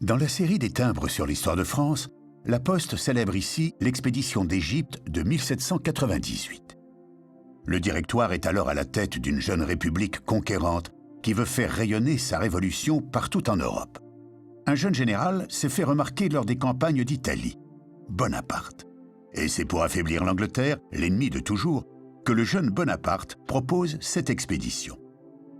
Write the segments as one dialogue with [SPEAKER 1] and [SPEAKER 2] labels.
[SPEAKER 1] Dans la série des timbres sur l'histoire de France, la Poste célèbre ici l'expédition d'Égypte de 1798. Le Directoire est alors à la tête d'une jeune république conquérante qui veut faire rayonner sa révolution partout en Europe. Un jeune général s'est fait remarquer lors des campagnes d'Italie, Bonaparte. Et c'est pour affaiblir l'Angleterre, l'ennemi de toujours, que le jeune Bonaparte propose cette expédition.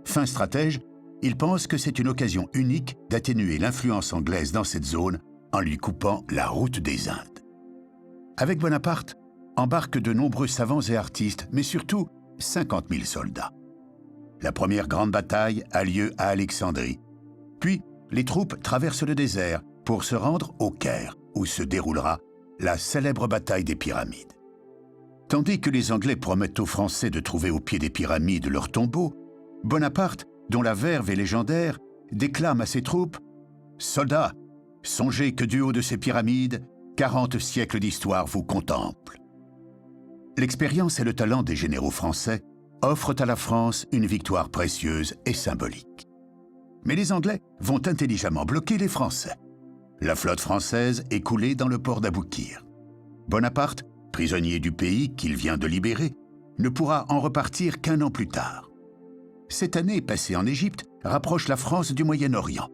[SPEAKER 1] Fin stratège, il pense que c'est une occasion unique d'atténuer l'influence anglaise dans cette zone en lui coupant la route des Indes. Avec Bonaparte, embarquent de nombreux savants et artistes, mais surtout 50 000 soldats. La première grande bataille a lieu à Alexandrie. Puis, les troupes traversent le désert pour se rendre au Caire, où se déroulera la célèbre bataille des pyramides. Tandis que les Anglais promettent aux Français de trouver au pied des pyramides leur tombeau, Bonaparte, dont la verve est légendaire, déclame à ses troupes « Soldats, songez que du haut de ces pyramides, 40 siècles d'histoire vous contemplent. » L'expérience et le talent des généraux français offrent à la France une victoire précieuse et symbolique. Mais les Anglais vont intelligemment bloquer les Français. La flotte française est coulée dans le port d'Aboukir. Bonaparte, prisonnier du pays qu'il vient de libérer, ne pourra en repartir qu'1 an plus tard. Cette année passée en Égypte rapproche la France du Moyen-Orient.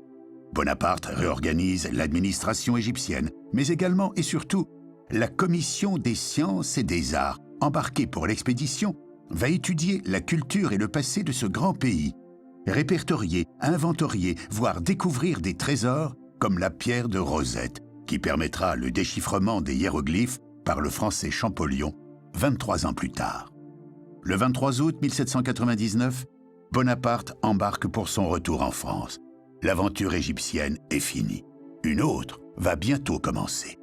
[SPEAKER 1] Bonaparte réorganise l'administration égyptienne, mais également et surtout la Commission des sciences et des arts, embarquée pour l'expédition, va étudier la culture et le passé de ce grand pays, répertorier, inventorier, voire découvrir des trésors comme la pierre de Rosette, qui permettra le déchiffrement des hiéroglyphes par le français Champollion 23 ans plus tard. Le 23 août 1799, Bonaparte embarque pour son retour en France. L'aventure égyptienne est finie. Une autre va bientôt commencer.